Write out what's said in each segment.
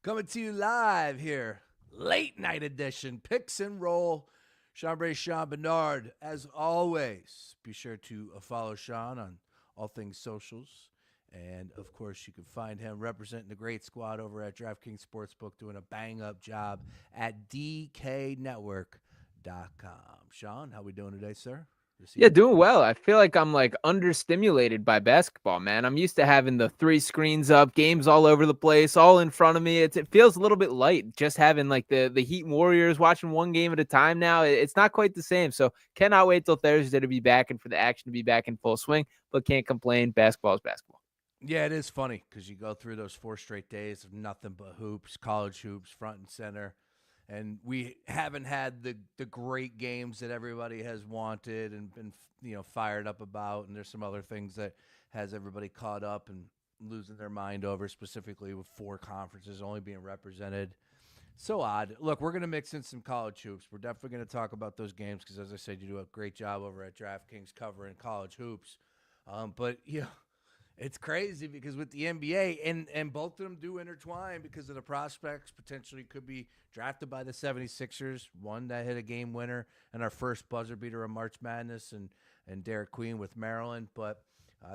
Coming to you live here, late night edition, picks and roll. Sean Bray, Sean Barnard. As always, be sure to follow Sean on all things socials. And of course, you can find him representing the great squad over at DraftKings Sportsbook, doing a bang up job at DKNetwork.com. Sean, how we doing today, sir? This Yeah, evening? doing well. I feel like I'm understimulated by basketball, man. I'm used to having the three screens up, games all over the place, all in front of me. It feels a little bit light just having like the Heat and Warriors watching one game at a time now. It's not quite the same. So cannot wait till Thursday to be back and for the action to be back in full swing, but can't complain. Basketball is basketball. Yeah, it is funny because you go through those 4 straight days of nothing but hoops, college hoops, front and center, and we haven't had the great games that everybody has wanted and been fired up about. And there's some other things that has everybody caught up and losing their mind over, specifically with 4 conferences only being represented. So odd. Look, we're going to mix in some college hoops. We're definitely going to talk about those games because, as I said, you do a great job over at DraftKings covering college hoops. But it's crazy because with the NBA, and both of them do intertwine because of the prospects potentially could be drafted by the 76ers, one that hit a game winner and our first buzzer beater of March Madness, and Derek Queen with Maryland. But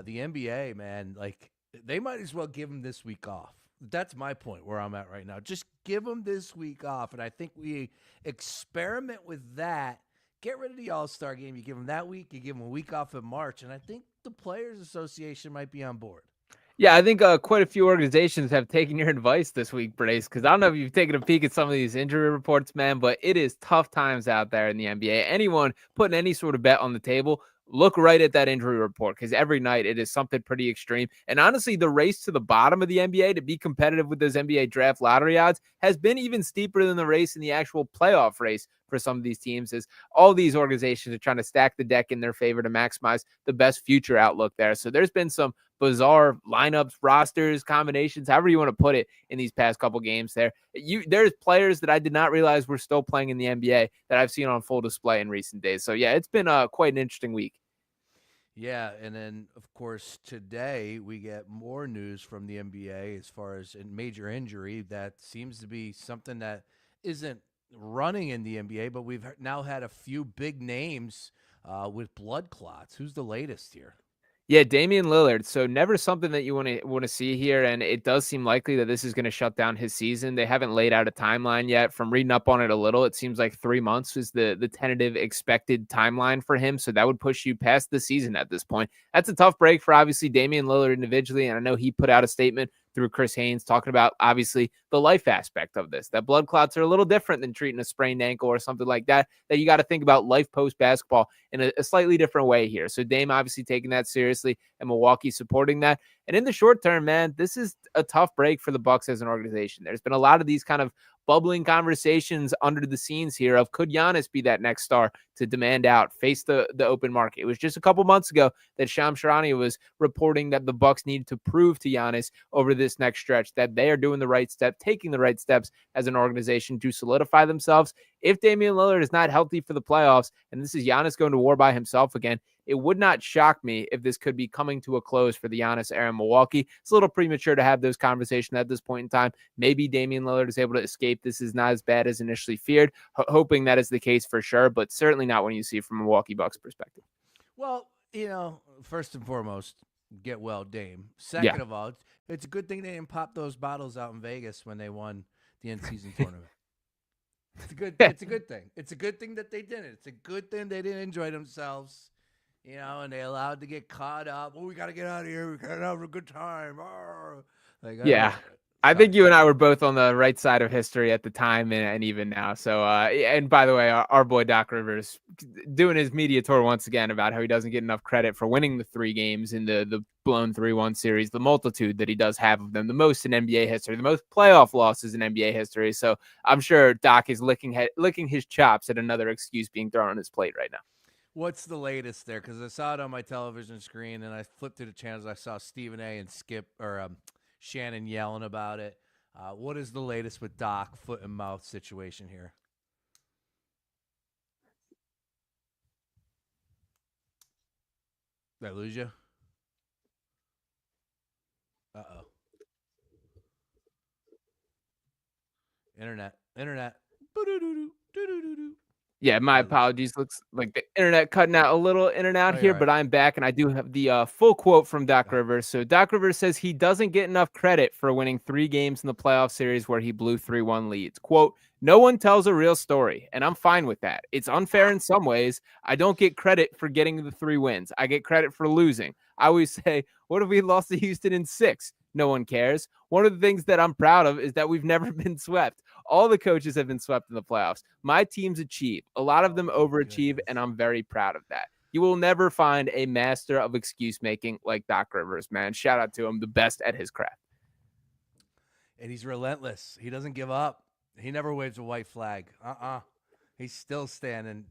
the NBA, man, like they might as well give them this week off. That's my point where I'm at right now. Just give them this week off. And I think we experiment with that. Get rid of the All-Star game. You give them that week. You give them a week off in March. And I think the Players Association might be on board. Yeah, I think quite a few organizations have taken your advice this week, Brace, because I don't know if you've taken a peek at some of these injury reports, man, but it is tough times out there in the NBA. Anyone putting any sort of bet on the table, look right at that injury report because every night it is something pretty extreme. And honestly, the race to the bottom of the NBA to be competitive with those NBA draft lottery odds has been even steeper than the race in the actual playoff race for some of these teams, as all these organizations are trying to stack the deck in their favor to maximize the best future outlook there. So there's been some bizarre lineups, rosters, combinations, however you want to put it in these past couple games there. There's players that I did not realize were still playing in the NBA that I've seen on full display in recent days. So yeah, it's been quite an interesting week. Yeah, and then, of course, today we get more news from the NBA as far as a major injury that seems to be something that isn't running in the NBA, but we've now had a few big names with blood clots. Who's the latest here? Yeah, Damian Lillard. So never something that you want to see here, and it does seem likely that this is going to shut down his season. They haven't laid out a timeline yet. From reading up on it a little, it seems like 3 months is the tentative expected timeline for him. So that would push you past the season at this point. That's a tough break for obviously Damian Lillard individually, and I know he put out a statement through Chris Haynes talking about obviously the life aspect of this. That blood clots are a little different than treating a sprained ankle or something like that. That you got to think about life post basketball in a slightly different way here. So Dame obviously taking that seriously and Milwaukee supporting that. And in the short term, man, this is a tough break for the Bucks as an organization. There's been a lot of these kind of bubbling conversations under the scenes here of could Giannis be that next star to demand out, face the open market. It was just a couple months ago that Shams Charania was reporting that the Bucks needed to prove to Giannis over this next stretch that they are doing the right step, taking the right steps as an organization to solidify themselves. If Damian Lillard is not healthy for the playoffs, and this is Giannis going to war by himself again, it would not shock me if this could be coming to a close for the Giannis era in Milwaukee. It's a little premature to have those conversations at this point in time. Maybe Damian Lillard is able to escape. This is not as bad as initially feared, hoping that is the case for sure, but certainly not when you see it from a Milwaukee Bucks perspective. Well, first and foremost, get well, Dame. Yeah. Second of all, it's a good thing they didn't pop those bottles out in Vegas when they won the end season tournament. It's a good. It's a good thing. It's a good thing that they didn't. It's a good thing they didn't enjoy themselves, and they allowed to get caught up. Oh, we got to get out of here. We got to have a good time. Arr. Like, Yeah. I sorry. think you and I were both on the right side of history at the time and even now. So, and by the way, our boy Doc Rivers doing his media tour once again about how he doesn't get enough credit for winning the 3 games in the blown 3-1 series, the multitude that he does have of them, the most in NBA history, the most playoff losses in NBA history. So I'm sure Doc is licking his chops at another excuse being thrown on his plate right now. What's the latest there? Because I saw it on my television screen, and I flipped to the channels. I saw Stephen A. and Skip or Shannon yelling about it. What is the latest with Doc foot and mouth situation here? Did I lose you? Uh oh. Internet. Boo-doo-doo-doo, doo-doo-doo-doo. Yeah, my Yeah, look. apologies. Looks like the internet cutting out a little in and out Oh, you're here, right. but I'm back and I do have the full quote from Doc Uh, Rivers. So Doc Rivers says he doesn't get enough credit for winning 3 games in the playoff series where he blew 3-1 leads. Quote, no one tells a real story, and I'm fine with that. It's unfair in some ways. I don't get credit for getting the 3 wins. I get credit for losing. I always say, what if we lost to Houston in 6? No one cares. One of the things that I'm proud of is that we've never been swept. All the coaches have been swept in the playoffs. My teams achieve. A lot of oh them my overachieve, goodness. and I'm very proud of that. You will never find a master of excuse making like Doc Rivers, man. Shout out to him, the best at his craft. And he's relentless. He doesn't give up. He never waves a white flag. He's still standing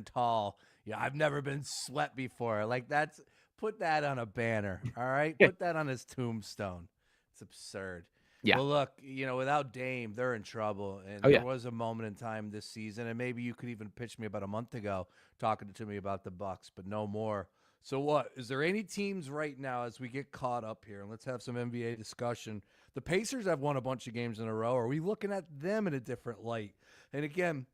tall. Yeah, I've never been swept before. Like that's put that on a banner. All right, put that on his tombstone. It's absurd. Yeah. Well, look, without Dame, they're in trouble. And Oh, there yeah. was a moment in time this season, and maybe you could even pitch me about a month ago talking to me about the Bucks, but no more. So what? Is there any teams right now as we get caught up here? And let's have some NBA discussion. The Pacers have won a bunch of games in a row. Are we looking at them in a different light? And again,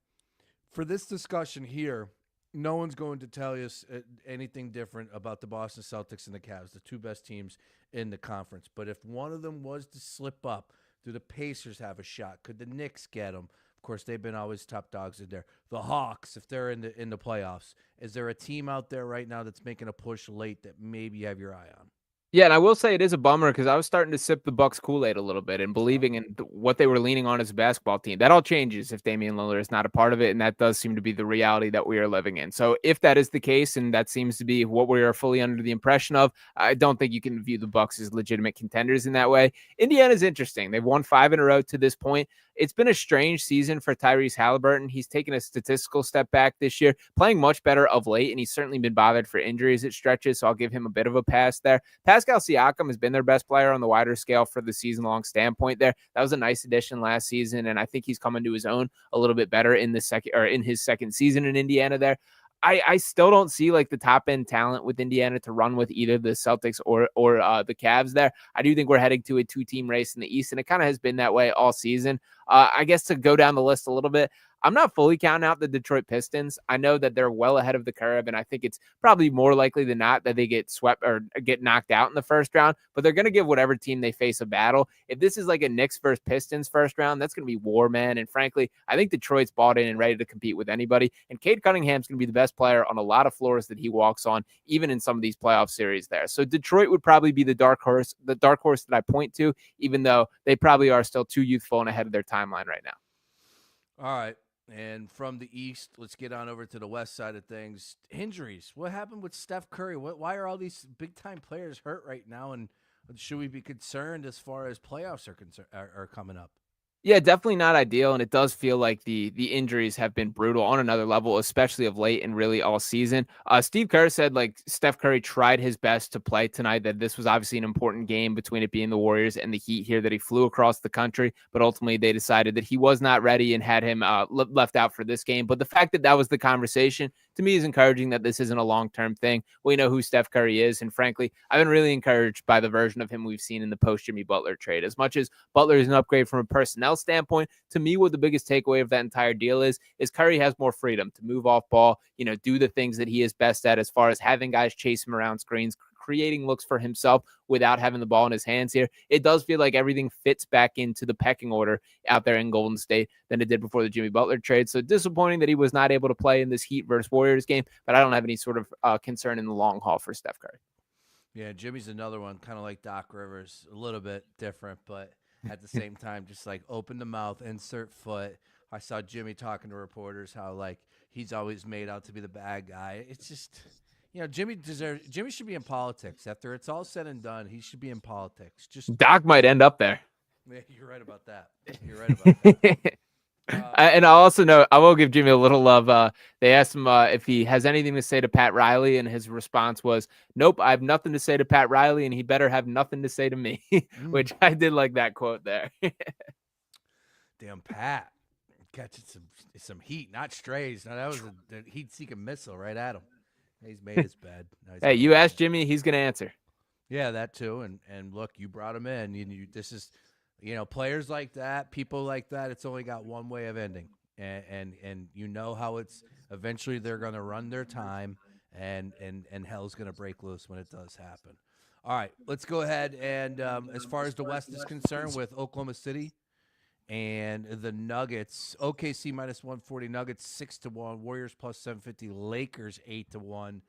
for this discussion here, no one's going to tell us anything different about the Boston Celtics and the Cavs, the two best teams in the conference. But if one of them was to slip up, do the Pacers have a shot? Could the Knicks get them? Of course, they've been always top dogs in there. The Hawks, if they're in the playoffs, is there a team out there right now that's making a push late that maybe you have your eye on? Yeah, and I will say it is a bummer because I was starting to sip the Bucks Kool-Aid a little bit and Oh, believing in what they were leaning on as a basketball team. That all changes if Damian Lillard is not a part of it, and that does seem to be the reality that we are living in. So if that is the case, and that seems to be what we are fully under the impression of, I don't think you can view the Bucks as legitimate contenders in that way. Indiana's interesting. They've won 5 in a row to this point. It's been a strange season for Tyrese Halliburton. He's taken a statistical step back this year, playing much better of late, and he's certainly been bothered for injuries at stretches, so I'll give him a bit of a pass there. Pascal Siakam has been their best player on the wider scale for the season-long standpoint there. That was a nice addition last season, and I think he's coming to his own a little bit better in his second season in Indiana there. I still don't see like the top end talent with Indiana to run with either the Celtics or the Cavs there. I do think we're heading to a 2-team race in the East, and it kind of has been that way all season. I guess to go down the list a little bit, I'm not fully counting out the Detroit Pistons. I know that they're well ahead of the curve, and I think it's probably more likely than not that they get swept or get knocked out in the first round, but they're going to give whatever team they face a battle. If this is like a Knicks versus Pistons first round, that's going to be war, man. And frankly, I think Detroit's bought in and ready to compete with anybody, and Cade Cunningham's going to be the best player on a lot of floors that he walks on, even in some of these playoff series there. So Detroit would probably be the dark horse that I point to, even though they probably are still too youthful and ahead of their timeline right now. all right. And from the East, let's get on over to the West side of things. Injuries. What happened with Steph Curry? Why are all these big-time players hurt right now? And should we be concerned as far as playoffs are coming up? Yeah, definitely not ideal, and it does feel like the injuries have been brutal on another level, especially of late and really all season. Steve Kerr said like Steph Curry tried his best to play tonight, that this was obviously an important game between it being the Warriors and the Heat here, that he flew across the country, but ultimately they decided that he was not ready and had him left out for this game. But the fact that that was the conversation, to me, is encouraging that this isn't a long-term thing. We know who Steph Curry is, and frankly, I've been really encouraged by the version of him we've seen in the post-Jimmy Butler trade. As much as Butler is an upgrade from a personnel standpoint, to me, what the biggest takeaway of that entire deal is Curry has more freedom to move off ball, do the things that he is best at as far as having guys chase him around screens, creating looks for himself without having the ball in his hands here. It does feel like everything fits back into the pecking order out there in Golden State than it did before the Jimmy Butler trade. So disappointing that he was not able to play in this Heat versus Warriors game, but I don't have any sort of concern in the long haul for Steph Curry. Yeah, Jimmy's another one, kind of like Doc Rivers, a little bit different, but at the same time, just like open the mouth, insert foot. I saw Jimmy talking to reporters how like he's always made out to be the bad guy. It's just, Jimmy should be in politics. After it's all said and done, he should be in politics. Just Doc might end up there. yeah, you're right about that. You're right about that. And I also know I will give Jimmy a little love. They asked him if he has anything to say to Pat Riley, and his response was, "Nope, I have nothing to say to Pat Riley, and he better have nothing to say to me." Which I did like that quote there. Damn Pat, catching some heat, not strays. Now that was a heat-seeking missile right at him. He's made his bed. Hey, you asked Jimmy, he's gonna answer. Yeah, that too. And look, you brought him in. This is Players like that, people like that, it's only got one way of ending. And you know how it's eventually they're going to run their time, and hell's going to break loose when it does happen. All right, let's go ahead and as far as the West is concerned, with Oklahoma City and the Nuggets, OKC minus 140, Nuggets 6-1, Warriors plus 750, Lakers 8-1.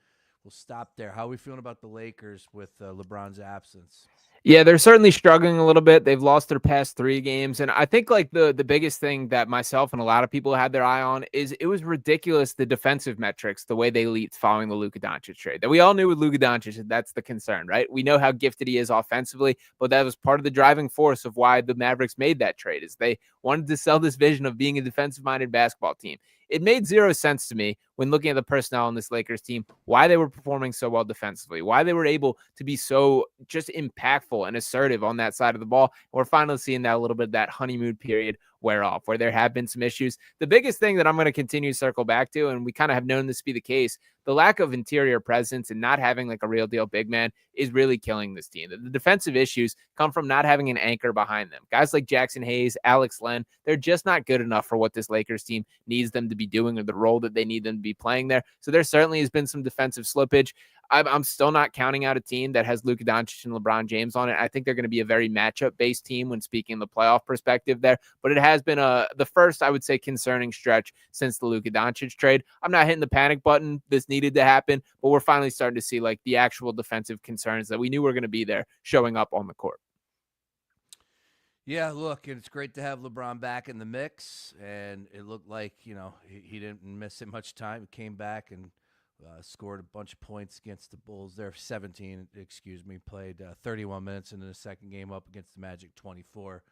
We'll stop there. How are we feeling about the Lakers with LeBron's absence? Yeah, they're certainly struggling a little bit. They've lost their past 3 games. And I think like the biggest thing that myself and a lot of people had their eye on is it was ridiculous, the defensive metrics, the way they leaped following the Luka Doncic trade. That we all knew with Luka Doncic, that's the concern, right? We know how gifted he is offensively, but that was part of the driving force of why the Mavericks made that trade, is they wanted to sell this vision of being a defensive-minded basketball team. It made zero sense to me when looking at the personnel on this Lakers team, why they were performing so well defensively, why they were able to be so just impactful and assertive on that side of the ball. We're finally seeing that a little bit of that honeymoon period wear off, where there have been some issues. The biggest thing that I'm going to continue to circle back to, and we kind of have known this to be the case, the lack of interior presence and not having like a real deal big man is really killing this team. The defensive issues come from not having an anchor behind them. Guys like Jackson Hayes, Alex Len, they're just not good enough for what this Lakers team needs them to be doing, or the role that they need them to be playing there. So there certainly has been some defensive slippage. I'm still not counting out a team that has Luka Doncic and LeBron James on it. I think they're going to be a very matchup-based team when speaking the playoff perspective there. But it has been the first, I would say, concerning stretch since the Luka Doncic trade. I'm not hitting the panic button. This needed to happen, but we're finally starting to see like the actual defensive concerns that we knew were going to be there showing up on the court. Yeah, look, it's great to have LeBron back in the mix, and it looked like he didn't miss it much time. He came back and scored a bunch of points against the Bulls. They're 17, excuse me, played 31 minutes into the second game up against the Magic 24.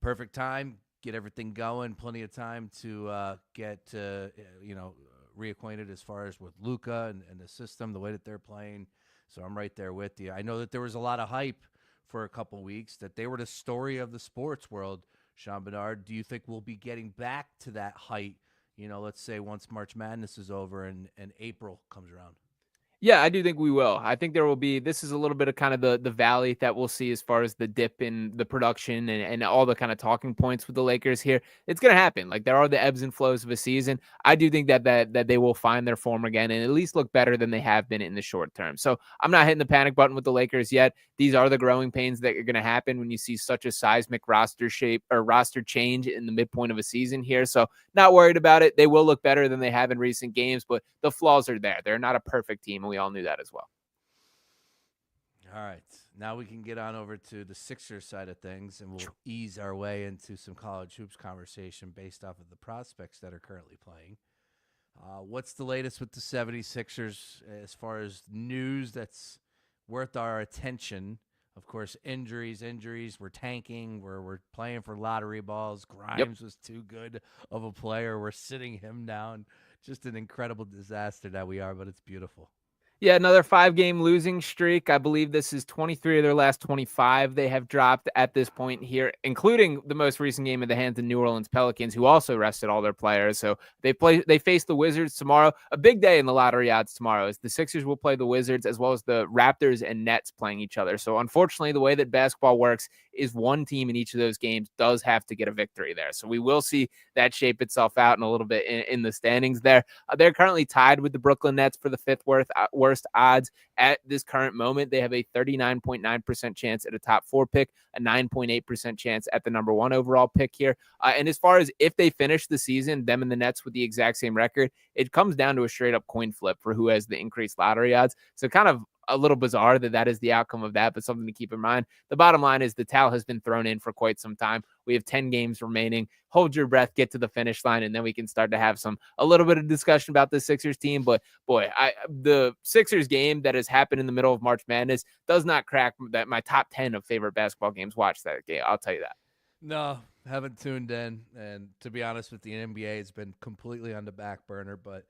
Perfect time, get everything going, plenty of time to get reacquainted as far as with Luka and the system, the way that they're playing. So I'm right there with you. I know that there was a lot of hype for a couple weeks that they were the story of the sports world. Sean Barnard, do you think we'll be getting back to that height, let's say once March Madness is over and April comes around? Yeah, I do think we will. I think there will be, this is a little bit of kind of the valley that we'll see as far as the dip in the production and all the kind of talking points with the Lakers here. It's going to happen. Like there are the ebbs and flows of a season. I do think that they will find their form again and at least look better than they have been in the short term. So I'm not hitting the panic button with the Lakers yet. These are the growing pains that are going to happen when you see such a seismic roster shape or roster change in the midpoint of a season here. So not worried about it. They will look better than they have in recent games, but the flaws are there. They're not a perfect team, and we all knew that as well. All right. Now we can get on over to the Sixers side of things, and we'll ease our way into some college hoops conversation based off of the prospects that are currently playing. What's the latest with the 76ers as far as news that's worth our attention? Of course, injuries. We're tanking. We're playing for lottery balls. Grimes was too good of a player. We're sitting him down. Just an incredible disaster that we are, but it's beautiful. Yeah, another 5-game losing streak. I believe this is 23 of their last 25 they have dropped at this point here, including the most recent game at the hands of New Orleans Pelicans, who also rested all their players. So they face the Wizards tomorrow. A big day in the lottery odds tomorrow is the Sixers will play the Wizards as well as the Raptors and Nets playing each other. So unfortunately, the way that basketball works is one team in each of those games does have to get a victory there. So we will see that shape itself out in a little bit in the standings there. They're currently tied with the Brooklyn Nets for the fifth worst odds at this current moment. They have a 39.9% chance at a top 4 pick, a 9.8% chance at the number 1 overall pick here. And as far as if they finish the season, them and the Nets with the exact same record, it comes down to a straight up coin flip for who has the increased lottery odds. So kind of a little bizarre that is the outcome of that, but something to keep in mind. The bottom line is the towel has been thrown in for quite some time. We have 10 games remaining. Hold your breath, get to the finish line, and then we can start to have a little bit of discussion about the Sixers team. But boy, the Sixers game that has happened in the middle of March Madness does not crack that my top 10 of favorite basketball games. Watch that game. I'll tell you that. No, haven't tuned in. And to be honest with the NBA, it's been completely on the back burner. But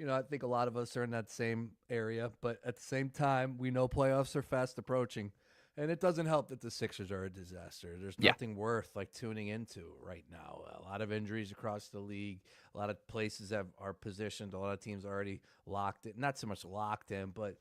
I think a lot of us are in that same area. But at the same time, we know playoffs are fast approaching. And it doesn't help that the Sixers are a disaster. There's nothing worth like tuning into right now. A lot of injuries across the league. A lot of places are positioned. A lot of teams are already locked in. Not so much locked in, but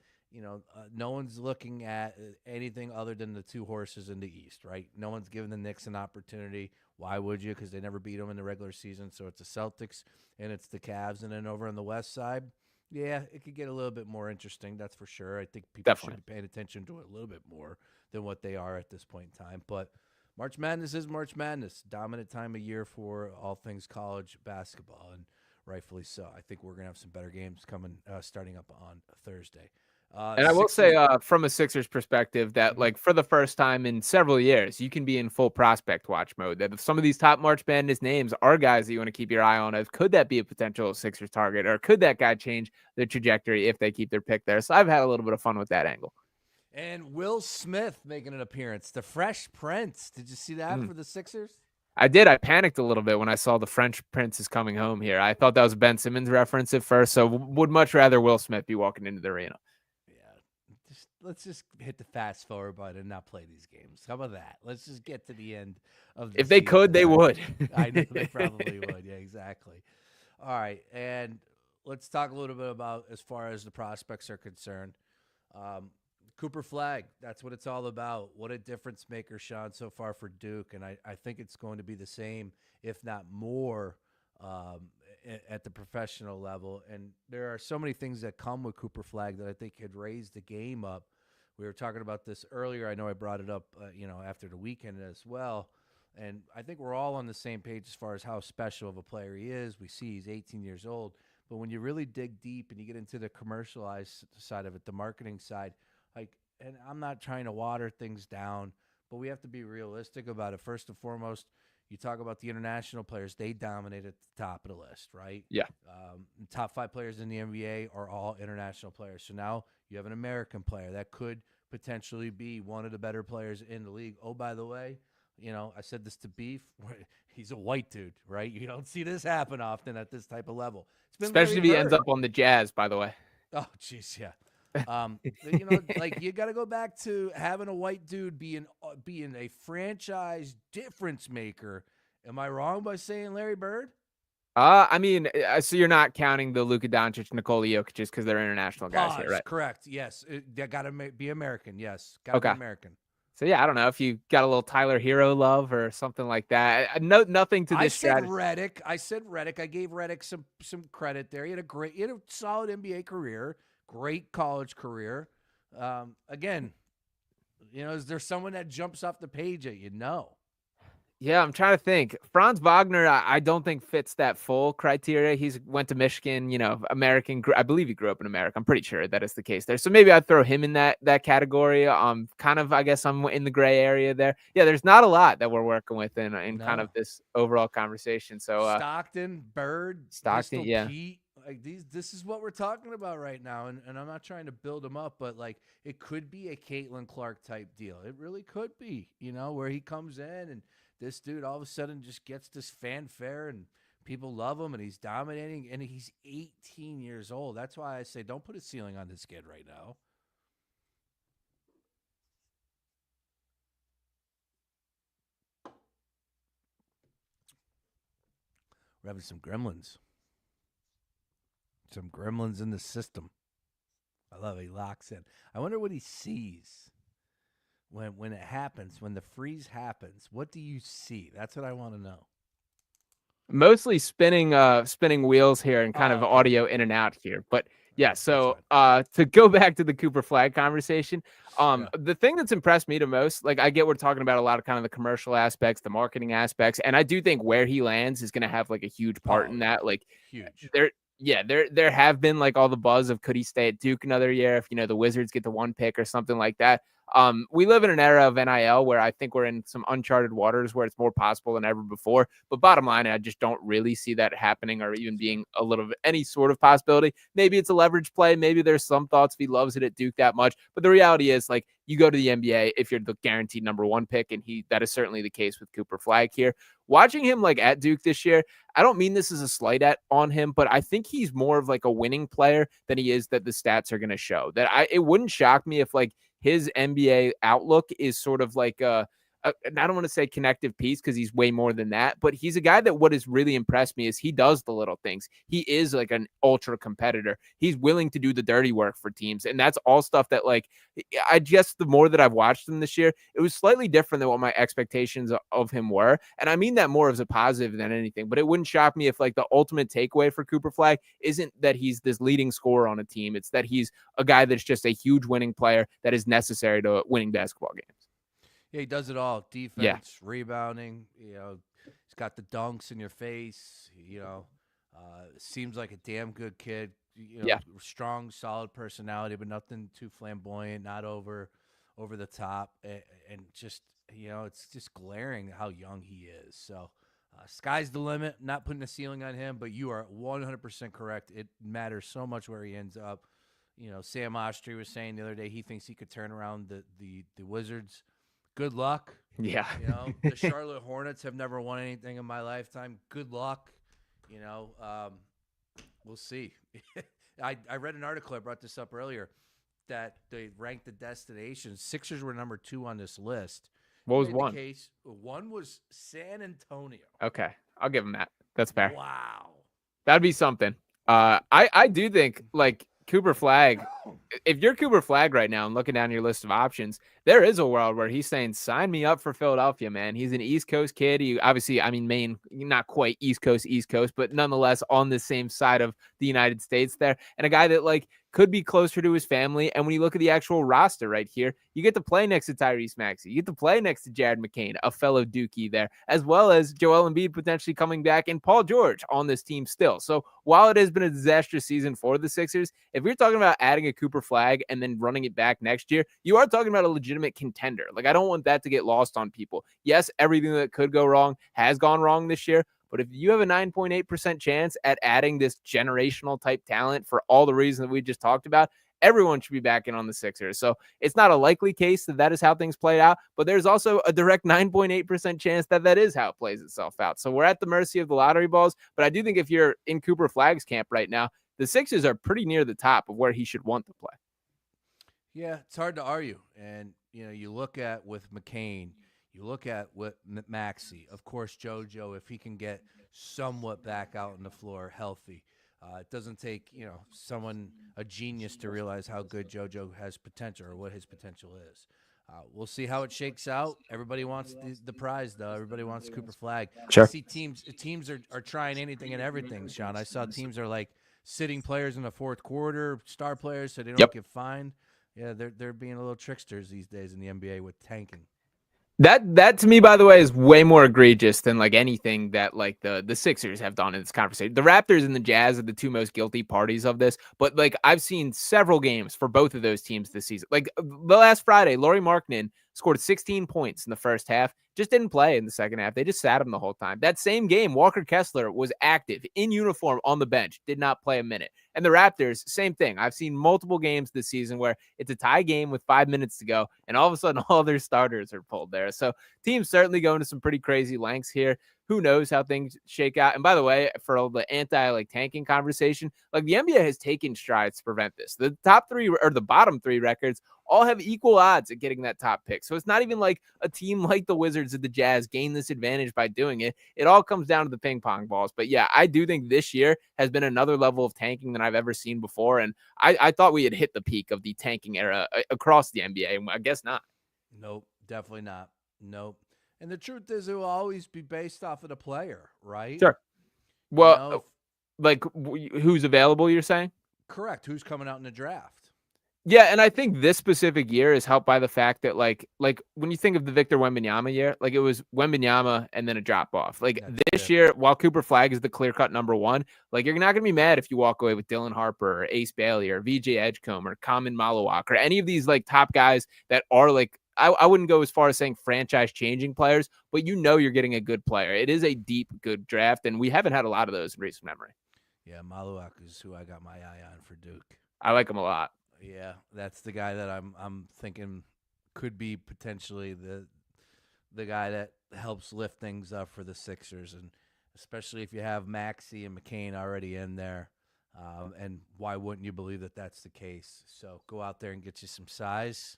no one's looking at anything other than the two horses in the East, right? No one's giving the Knicks an opportunity. Why would you? Because they never beat them in the regular season. So it's the Celtics and it's the Cavs. And then over on the West side, yeah, it could get a little bit more interesting. That's for sure. I think people Definitely. should be paying attention to it a little bit more than what they are at this point in time. But March Madness is March Madness, dominant time of year for all things college basketball, and rightfully so. I think we're going to have some better games coming starting up on Thursday. And I will say, from a Sixers perspective, that like for the first time in several years, you can be in full prospect watch mode. That if some of these top March Madness names are guys that you want to keep your eye on, could that be a potential Sixers target, or could that guy change their trajectory if they keep their pick there? So I've had a little bit of fun with that angle. And Will Smith making an appearance, the Fresh Prince. Did you see that for the Sixers? I did. I panicked a little bit when I saw the French Prince is coming home here. I thought that was a Ben Simmons reference at first, so would much rather Will Smith be walking into the arena. Let's just hit the fast forward button and not play these games. How about that? Let's just get to the end of the If they could, they would. I know they probably would. Yeah, exactly. All right. And let's talk a little bit about as far as the prospects are concerned. Cooper Flagg, that's what it's all about. What a difference maker, Sean, so far for Duke. And I think it's going to be the same, if not more, at the professional level. And there are so many things that come with Cooper Flagg that I think could raise the game up. We were talking about this earlier. I know I brought it up, after the weekend as well. And I think we're all on the same page as far as how special of a player he is. We see he's 18 years old. But when you really dig deep and you get into the commercialized side of it, the marketing side, and I'm not trying to water things down, but we have to be realistic about it. First and foremost, you talk about the international players. They dominate at the top of the list, right? Yeah. The top 5 players in the NBA are all international players. So now you have an American player that could potentially be one of the better players in the league. Oh, by the way, I said this to Beef. He's a white dude, right? You don't see this happen often at this type of level. Especially if he ends up on the Jazz, by the way. Oh, jeez, yeah. You got to go back to having a white dude being a franchise difference maker. Am I wrong by saying Larry Bird? I mean, so you're not counting the Luka Doncic, Nikola Jokic because they're international guys here, right? Correct. Yes, they got to be American. Yes, got to be American. So yeah, I don't know if you got a little Tyler Hero love or something like that. Nothing to this strategy. I said Redick. I gave Redick some credit there. He had a solid NBA career. Great college career. Again, is there someone that jumps off the page at you? No. Yeah, I'm trying to think. Franz Wagner, I don't think fits that full criteria. He's went to Michigan, American. I believe he grew up in America. I'm pretty sure that is the case there. So maybe I'd throw him in that category. Kind of, I guess I'm in the gray area there. Yeah, there's not a lot that we're working with in kind of this overall conversation. So Stockton, Bird, Stockton, Pistol Pete. This is what we're talking about right now, and I'm not trying to build them up, but it could be a Caitlin Clark type deal. It really could be, where he comes in and this dude all of a sudden just gets this fanfare and people love him and he's dominating and he's 18 years old. That's why I say don't put a ceiling on this kid right now. We're having some gremlins. Some gremlins in the system. I love it. He locks in. I wonder what he sees when it happens, when the freeze happens. What do you see? That's what I want to know. Mostly spinning wheels here and kind of audio in and out here. But yeah, so to go back to the Cooper Flagg conversation, the thing that's impressed me the most, I get we're talking about a lot of kind of the commercial aspects, the marketing aspects, and I do think where he lands is going to have a huge part in that. Huge. There have been all the buzz of could he stay at Duke another year if the Wizards get the 1 pick or something like that. We live in an era of NIL where I think we're in some uncharted waters where it's more possible than ever before. But bottom line, I just don't really see that happening or even being a little bit any sort of possibility. Maybe it's a leverage play. Maybe there's some thoughts if he loves it at Duke that much. But the reality is you go to the NBA if you're the guaranteed number 1 pick, and that is certainly the case with Cooper Flagg here. Watching him at Duke this year, I don't mean this as a slight on him, but I think he's more of a winning player than he is that the stats are going to show. It wouldn't shock me if his NBA outlook is sort of and I don't want to say connective piece because he's way more than that, but he's a guy that what has really impressed me is he does the little things. He is like an ultra competitor. He's willing to do the dirty work for teams. And that's all stuff that, like, I guess the more that I've watched him this year, it was slightly different than what my expectations of him were. And I mean that more as a positive than anything, but it wouldn't shock me if, like, the ultimate takeaway for Cooper Flag isn't that he's this leading scorer on a team. It's that he's a guy that's just a huge winning player that is necessary to winning basketball games. Yeah, he does it all. Defense, rebounding, he's got the dunks in your face, seems like a damn good kid, strong, solid personality, but nothing too flamboyant, not over the top, and just, it's just glaring how young he is. So sky's the limit, not putting a ceiling on him, but you are 100% correct. It matters so much where he ends up. Sam Ostry was saying the other day he thinks he could turn around the Wizards. Good luck. Yeah. The Charlotte Hornets have never won anything in my lifetime. Good luck. We'll see. I read an article, I brought this up earlier, that they ranked the destinations. Sixers were number 2 on this list. What was one? One was San Antonio. Okay. I'll give him that. That's fair. Wow. That'd be something. I do think, like, Cooper Flag, if you're Cooper Flag right now and looking down your list of options, there is a world where he's saying, sign me up for Philadelphia, man. He's an East Coast kid. He obviously, Maine, not quite East Coast, but nonetheless on the same side of the United States there. And a guy that, like, could be closer to his family. And when you look at the actual roster right here, you get to play next to Tyrese Maxey. You get to play next to Jared McCain, a fellow Dookie there, as well as Joel Embiid potentially coming back and Paul George on this team still. So while it has been a disastrous season for the Sixers, if you're talking about adding a Cooper Flag and then running it back next year, you are talking about a legitimate contender. Like, I don't want that to get lost on people. Yes, everything that could go wrong has gone wrong this year, but if you have a 9.8% chance at adding this generational type talent for all the reasons that we just talked about, everyone should be back in on the Sixers. So it's not a likely case that is how things played out, but there's also a direct 9.8% chance that is how it plays itself out. So we're at the mercy of the lottery balls, but I do think if you're in Cooper Flag's camp right now, the Sixers are pretty near the top of where he should want to play. Yeah, it's hard to argue. And, you look at with McCain, you look at what Maxey, of course, JoJo, if he can get somewhat back out on the floor healthy. It doesn't take, a genius to realize how good JoJo has potential or what his potential is. We'll see how it shakes out. Everybody wants the prize, though. Everybody wants Cooper Flag. Sure. I see teams are trying anything and everything, Sean. I saw teams are like sitting players in the fourth quarter, star players, so they don't get fined. Yeah, they're being a little tricksters these days in the NBA with tanking. That to me, by the way, is way more egregious than like anything that like the Sixers have done in this conversation. The Raptors and the Jazz are the two most guilty parties of this, but like I've seen several games for both of those teams this season. Like the last Friday, Lauri Markkanen scored 16 points in the first half, just didn't play in the second half. They just sat him the whole time. That same game, Walker Kessler was active in uniform on the bench, did not play a minute. And the Raptors, same thing. I've seen multiple games this season where it's a tie game with 5 minutes to go, and all of a sudden all their starters are pulled there. So teams certainly going to some pretty crazy lengths here. Who knows how things shake out? And by the way, for all the tanking conversation, like the NBA has taken strides to prevent this. The top 3 or the bottom 3 records all have equal odds at getting that top pick. So it's not even like a team like the Wizards or the Jazz gain this advantage by doing it. It all comes down to the ping pong balls. But yeah, I do think this year has been another level of tanking than I've ever seen before. And I thought we had hit the peak of the tanking era across the NBA. And I guess not. Nope, definitely not. Nope. And the truth is, it will always be based off of the player, right? Sure. Well, like who's available, you're saying? Correct. Who's coming out in the draft? Yeah, and I think this specific year is helped by the fact that, like when you think of the Victor Wembanyama year, like it was Wembanyama and then a drop off. Like this year, while Cooper Flag is the clear-cut number 1, like you're not going to be mad if you walk away with Dylan Harper or Ace Bailey or VJ Edgecombe or Kamen Malawak or any of these like top guys that are like, I wouldn't go as far as saying franchise-changing players, but you're getting a good player. It is a deep, good draft, and we haven't had a lot of those in recent memory. Yeah, Malawak is who I got my eye on for Duke. I like him a lot. Yeah, that's the guy that I'm thinking could be potentially the guy that helps lift things up for the Sixers, and especially if you have Maxey and McCain already in there. And why wouldn't you believe that that's the case? So go out there and get you some size.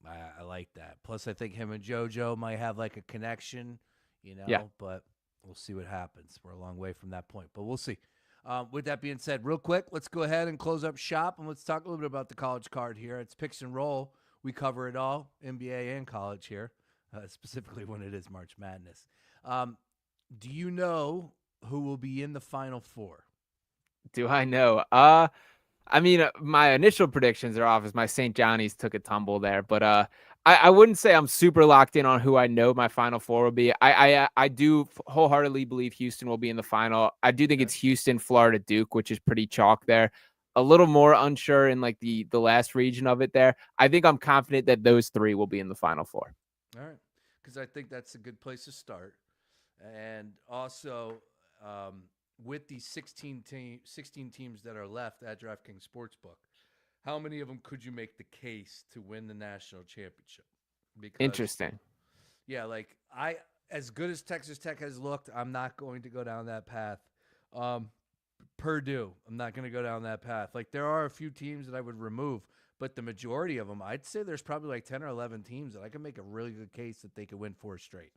I like that. Plus, I think him and JoJo might have like a connection, Yeah. but we'll see what happens. We're a long way from that point, but we'll see. With that being said, real quick, let's go ahead and close up shop and let's talk a little bit about the college card here. It's picks and roll. We cover it all, NBA and college here, specifically when it is March Madness. Do you know who will be in the Final Four? Do I know? I mean, my initial predictions are off as my St. Johnny's took a tumble there, but I wouldn't say I'm super locked in on who I know my Final Four will be. I do wholeheartedly believe Houston will be in the final. I do think Okay. it's Houston, Florida, Duke, which is pretty chalk there. A little more unsure in like the last region of it there. I think I'm confident that those three will be in the Final Four. All right. Because I think that's a good place to start. And also, with these 16 teams that are left at DraftKings Sportsbook, how many of them could you make the case to win the national championship? Because, Interesting. yeah, like as good as Texas Tech has looked, I'm not going to go down that path. Um, Purdue, I'm not going to go down that path. Like there are a few teams that I would remove, but the majority of them, I'd say there's probably like 10 or 11 teams that I can make a really good case that they could win 4 straight.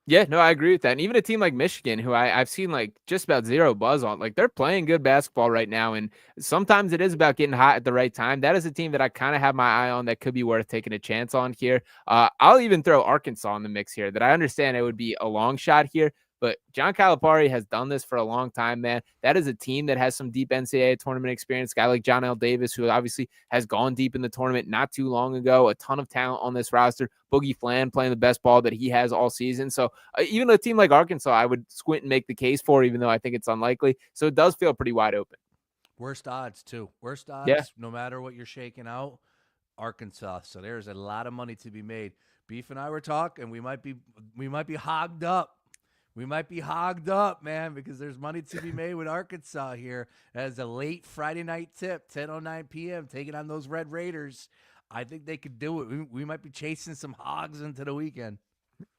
Yeah, no, I agree with that. And even a team like Michigan, who I've seen like just about zero buzz on, like they're playing good basketball right now. And sometimes it is about getting hot at the right time. That is a team that I kind of have my eye on that could be worth taking a chance on here. I'll even throw Arkansas in the mix here, that I understand it would be a long shot here. But John Calipari has done this for a long time, man. That is a team that has some deep NCAA tournament experience. A guy like John L. Davis, who obviously has gone deep in the tournament not too long ago. A ton of talent on this roster. Boogie Flan playing the best ball that he has all season. So even a team like Arkansas, I would squint and make the case for, even though I think it's unlikely. So it does feel pretty wide open. Worst odds, too. Worst Yeah. odds, no matter what you're shaking out, Arkansas. So there's a lot of money to be made. Beef and I were talking. We might be hogged up. We might be hogged up, man, because there's money to be made with Arkansas here as a late Friday night tip, 10:09 p.m., taking on those Red Raiders. I think they could do it. We might be chasing some hogs into the weekend.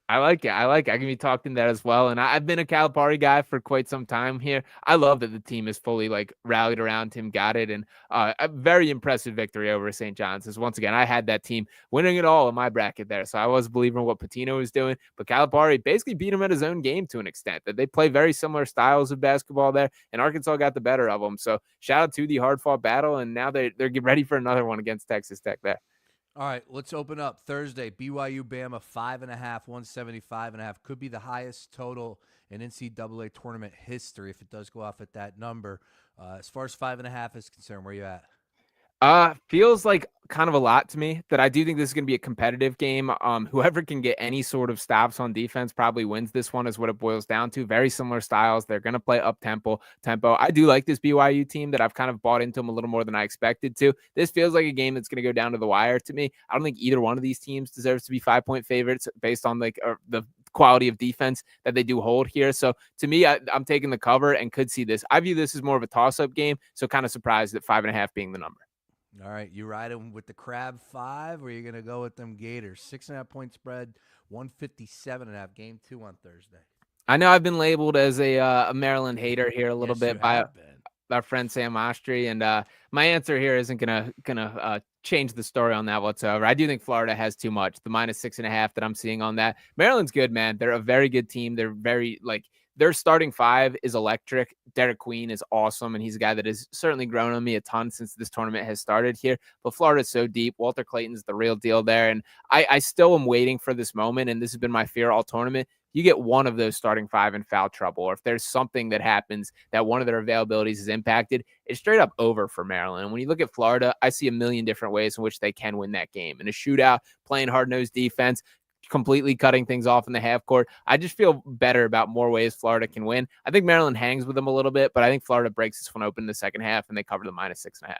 I like it. I can be talked in that as well. And I've been a Calipari guy for quite some time here. I love that the team is fully like rallied around him, got it. And a very impressive victory over St. John's. As once again, I had that team winning it all in my bracket there. So I was a believer in what Patino was doing. But Calipari basically beat him at his own game to an extent, that they play very similar styles of basketball there. And Arkansas got the better of them. So shout out to the hard fought battle. And now they're getting ready for another one against Texas Tech there. All right, let's open up Thursday. BYU Bama 5.5, 175.5 could be the highest total in NCAA tournament history if it does go off at that number. As far as 5.5 is concerned, where are you at? Feels like kind of a lot to me, that I do think this is going to be a competitive game. Whoever can get any sort of stops on defense probably wins this one, is what it boils down to. Very similar styles. They're going to play up tempo. I do like this BYU team, that I've kind of bought into them a little more than I expected to. This feels like a game that's going to go down to the wire to me. I don't think either one of these teams deserves to be 5-point favorites based on like the quality of defense that they do hold here. So to me, I'm taking the cover and could see this. I view this as more of a toss-up game, so kind of surprised at 5.5 being the number. All right, you riding with the Crab 5, or are you going to go with them Gators? 6.5-point spread, 157.5, game 2 on Thursday. I know I've been labeled as a Maryland hater here a little bit by our friend Sam Ostry, and my answer here isn't gonna change the story on that whatsoever. I do think Florida has too much. The -6.5 that I'm seeing on that. Maryland's good, man. They're a very good team. They're very their starting five is electric. Derek Queen is awesome, and he's a guy that has certainly grown on me a ton since this tournament has started here. But Florida's so deep. Walter Clayton's the real deal there, and I still am waiting for this moment, and this has been my fear all tournament. You get one of those starting five in foul trouble, or if there's something that happens that one of their availabilities is impacted, it's straight up over for Maryland. And when you look at Florida, I see a million different ways in which they can win that game. In a shootout, playing hard-nosed defense, completely cutting things off in the half court. I just feel better about more ways Florida can win. I think Maryland hangs with them a little bit, but I think Florida breaks this one open in the second half, and they cover the -6.5.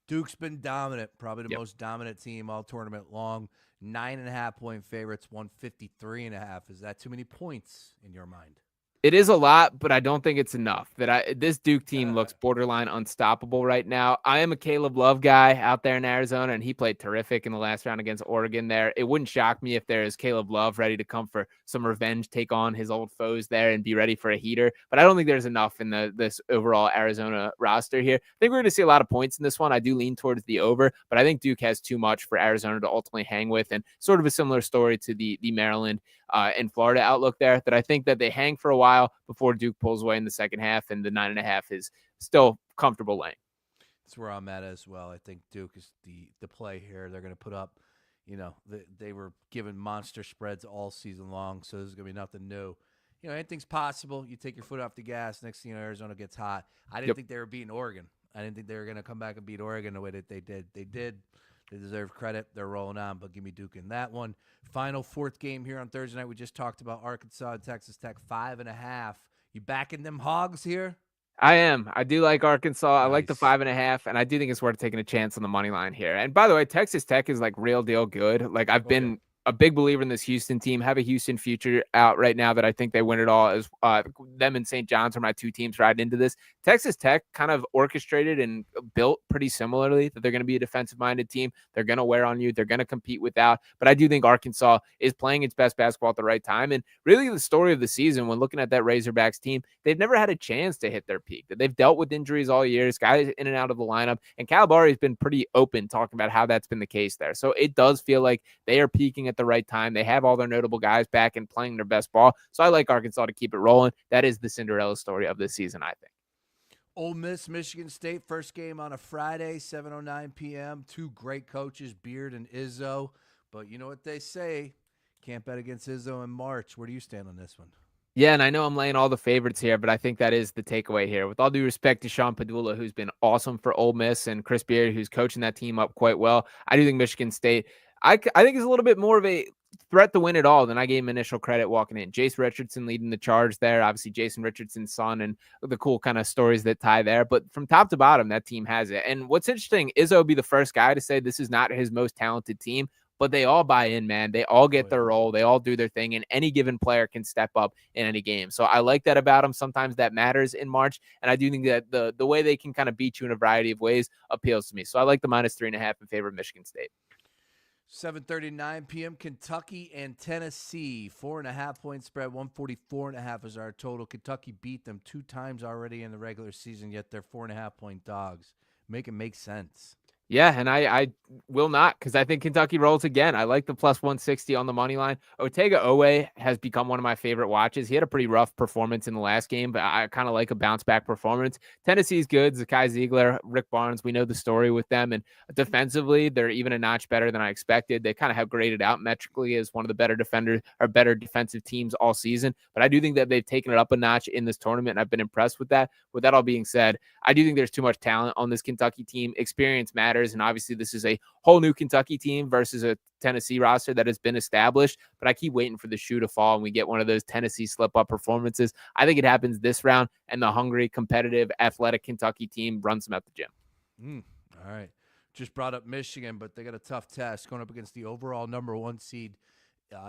Duke's been dominant, probably the most dominant team all tournament long. 9.5-point favorites, 153.5. Is that too many points in your mind? It is a lot, but I don't think it's enough. This Duke team looks borderline unstoppable right now. I am a Caleb Love guy out there in Arizona, and he played terrific in the last round against Oregon there. It wouldn't shock me if there's Caleb Love ready to come for some revenge, take on his old foes there, and be ready for a heater. But I don't think there's enough in this overall Arizona roster here. I think we're going to see a lot of points in this one. I do lean towards the over, but I think Duke has too much for Arizona to ultimately hang with, and sort of a similar story to the Maryland and Florida outlook there, that I think that they hang for a while before Duke pulls away in the second half, and the 9.5 is still comfortable lane. That's where I'm at as well. I think Duke is the play here. They're going to put up, they were given monster spreads all season long, so this is going to be nothing new. Anything's possible. You take your foot off the gas. Next thing you know, Arizona gets hot. I didn't think they were beating Oregon. I didn't think they were going to come back and beat Oregon the way that they did. They did. They deserve credit. They're rolling on, but give me Duke in that one. Final fourth game here on Thursday night. We just talked about Arkansas and Texas Tech, 5.5. You backing them hogs here? I am. I do like Arkansas. Nice. I like the 5.5, and I do think it's worth taking a chance on the money line here. And by the way, Texas Tech is like real deal good. Like I've been a big believer in this Houston team. Have a Houston future out right now that I think they win it all. As them and St. John's are my two teams right into this. Texas Tech kind of orchestrated and built pretty similarly, that they're going to be a defensive-minded team. They're going to wear on you. They're going to compete without. But I do think Arkansas is playing its best basketball at the right time. And really the story of the season, when looking at that Razorbacks team, they've never had a chance to hit their peak. They've dealt with injuries all year, guys in and out of the lineup. And Calipari has been pretty open talking about how that's been the case there. So it does feel like they are peaking at the right time. They have all their notable guys back and playing their best ball. So I like Arkansas to keep it rolling. That is the Cinderella story of this season, I think. Ole Miss, Michigan State, first game on a Friday, 7:09 p.m. Two great coaches, Beard and Izzo. But you know what they say, can't bet against Izzo in March. Where do you stand on this one? Yeah, and I know I'm laying all the favorites here, but I think that is the takeaway here. With all due respect to Sean Padula, who's been awesome for Ole Miss, and Chris Beard, who's coaching that team up quite well, I do think Michigan State, I think is a little bit more of a threat to win it all than I gave him initial credit walking in. Jace Richardson leading the charge there. Obviously, Jason Richardson's son, and the cool kind of stories that tie there. But from top to bottom, that team has it. And what's interesting, Izzo will be the first guy to say this is not his most talented team, but they all buy in, man. They all get their role. They all do their thing, and any given player can step up in any game. So I like that about them. Sometimes that matters in March, and I do think that the way they can kind of beat you in a variety of ways appeals to me. So I like the -3.5 in favor of Michigan State. 7:39 p.m. Kentucky and Tennessee, 4.5 point spread, 144.5 is our total. Kentucky beat them 2 times already in the regular season, yet they're 4.5 point dogs. Make it make sense. Yeah, and I will not, because I think Kentucky rolls again. I like the +160 on the money line. Otega Owe has become one of my favorite watches. He had a pretty rough performance in the last game, but I kind of like a bounce-back performance. Tennessee's good. Zakai Ziegler, Rick Barnes, we know the story with them. And defensively, they're even a notch better than I expected. They kind of have graded out metrically as one of the better defenders or better defensive teams all season. But I do think that they've taken it up a notch in this tournament, and I've been impressed with that. With that all being said, I do think there's too much talent on this Kentucky team. Experience matters. And obviously this is a whole new Kentucky team versus a Tennessee roster that has been established, but I keep waiting for the shoe to fall and we get one of those Tennessee slip-up performances. I think it happens this round, and the hungry, competitive, athletic Kentucky team runs them out the gym. All right. Just brought up Michigan, but they got a tough test going up against the overall #1 seed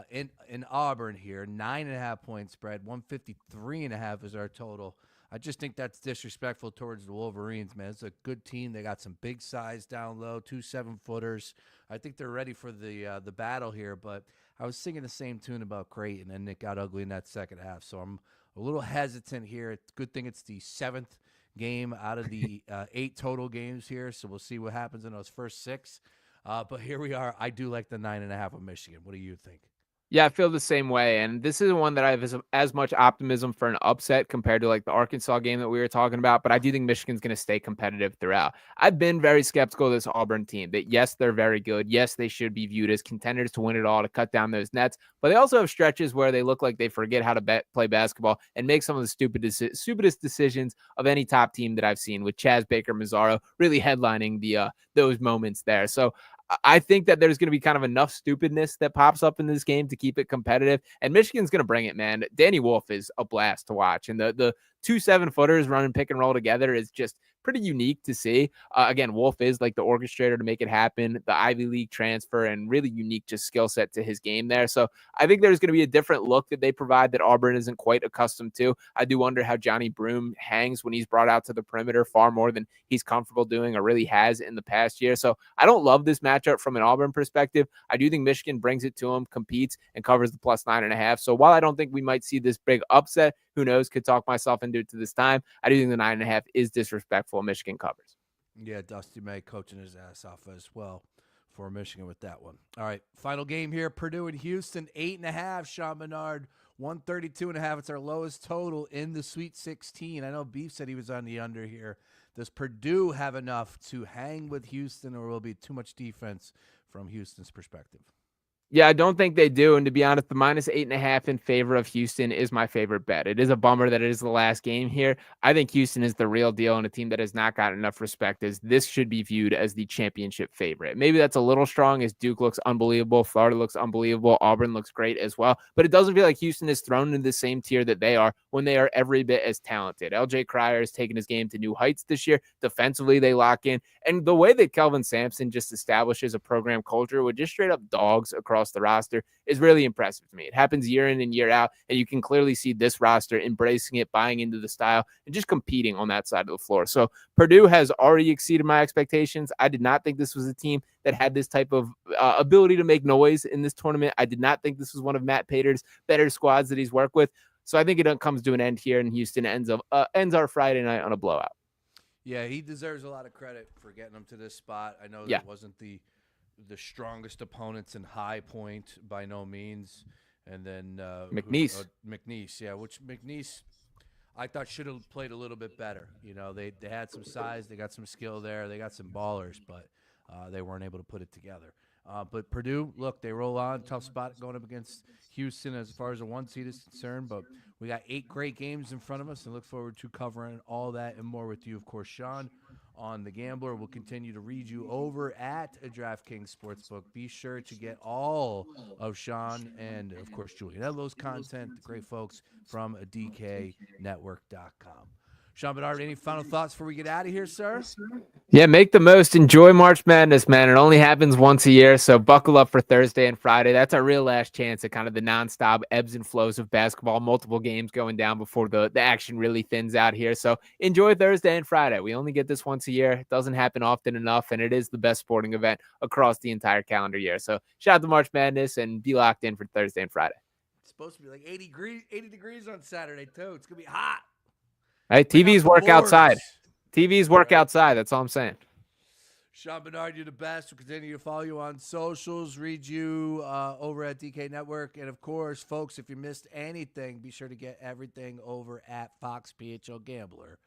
in Auburn here. 9.5 point spread, 153.5 is our total. I just think that's disrespectful towards the Wolverines, man. It's a good team. They got some big size down low, 2 7-footers. I think they're ready for the battle here, but I was singing the same tune about Creighton, and it got ugly in that second half. So I'm a little hesitant here. It's a good thing it's the 7th game out of the 8 total games here, so we'll see what happens in those first 6. But here we are. I do like the 9.5 of Michigan. What do you think? Yeah, I feel the same way. And this is one that I have as much optimism for an upset compared to like the Arkansas game that we were talking about. But I do think Michigan's going to stay competitive throughout. I've been very skeptical of this Auburn team that, yes, they're very good. Yes, they should be viewed as contenders to win it all, to cut down those nets. But they also have stretches where they look like they forget how to play basketball and make some of the stupidest decisions of any top team that I've seen, with Chaz Baker-Mazzaro really headlining those moments there. So I think that there's going to be kind of enough stupidness that pops up in this game to keep it competitive, and Michigan's going to bring it, man. Danny Wolf is a blast to watch, and the 2 7-footers running pick and roll together is just pretty unique to see. Again, Wolf is like the orchestrator to make it happen, the Ivy League transfer, and really unique just skill set to his game there. So I think there's going to be a different look that they provide that Auburn isn't quite accustomed to. I do wonder how Johnny Broome hangs when he's brought out to the perimeter far more than he's comfortable doing or really has in the past year. So I don't love this matchup from an Auburn perspective. I do think Michigan brings it to him, competes, and covers the plus 9.5. So while I don't think we might see this big upset, who knows, could talk myself into it to this time, I do think the 9.5 is disrespectful. Michigan covers. Yeah, Dusty May coaching his ass off as well for Michigan with that one. All right, final game here, Purdue and Houston, 8.5. Sean Barnard, 132.5. It's our lowest total in the Sweet 16. I know Beef said he was on the under here. Does Purdue have enough to hang with Houston, or will it be too much defense from Houston's perspective? Yeah, I don't think they do. And to be honest, the minus 8.5 in favor of Houston is my favorite bet. It is a bummer that it is the last game here. I think Houston is the real deal and a team that has not gotten enough respect, as this should be viewed as the championship favorite. Maybe that's a little strong, as Duke looks unbelievable, Florida looks unbelievable, Auburn looks great as well. But it doesn't feel like Houston is thrown into the same tier that they are when they are every bit as talented. LJ Cryer has taken his game to new heights this year. Defensively, they lock in. And the way that Kelvin Sampson just establishes a program culture with just straight up dogs across the roster is really impressive to me. It happens year in and year out, and you can clearly see this roster embracing it, buying into the style, and just competing on that side of the floor. So Purdue has already exceeded my expectations. I did not think this was a team that had this type of ability to make noise in this tournament. I did not think this was one of Matt Pater's better squads that he's worked with. So I think it comes to an end here, and Houston ends our Friday night on a blowout. Yeah, he deserves a lot of credit for getting him to this spot. I know that wasn't the strongest opponents in High Point by no means. And then McNeese, which McNeese I thought should have played a little bit better. You know, they had some size, they got some skill there, they got some ballers, but they weren't able to put it together. But Purdue, look, they roll on. Tough spot going up against Houston as far as a 1 seed is concerned. But we got 8 great games in front of us and look forward to covering all that and more with you, of course, Sean, on The Gambler. We'll continue to read you over at a DraftKings Sportsbook. Be sure to get all of Sean and, of course, Julian Edlow's content, the great folks from DKNetwork.com. Sean Barnard, any final thoughts before we get out of here, sir? Yeah, make the most. Enjoy March Madness, man. It only happens once a year, so buckle up for Thursday and Friday. That's our real last chance at kind of the nonstop ebbs and flows of basketball, multiple games going down before the action really thins out here. So enjoy Thursday and Friday. We only get this once a year. It doesn't happen often enough, and it is the best sporting event across the entire calendar year. So shout out to March Madness and be locked in for Thursday and Friday. It's supposed to be like 80 degrees on Saturday, too. It's going to be hot. Hey, TVs work outside. TVs work outside. That's all I'm saying. Sean Barnard, you're the best. We'll continue to follow you on socials, read you over at DK Network. And, of course, folks, if you missed anything, be sure to get everything over at FoxPHLGambler.com.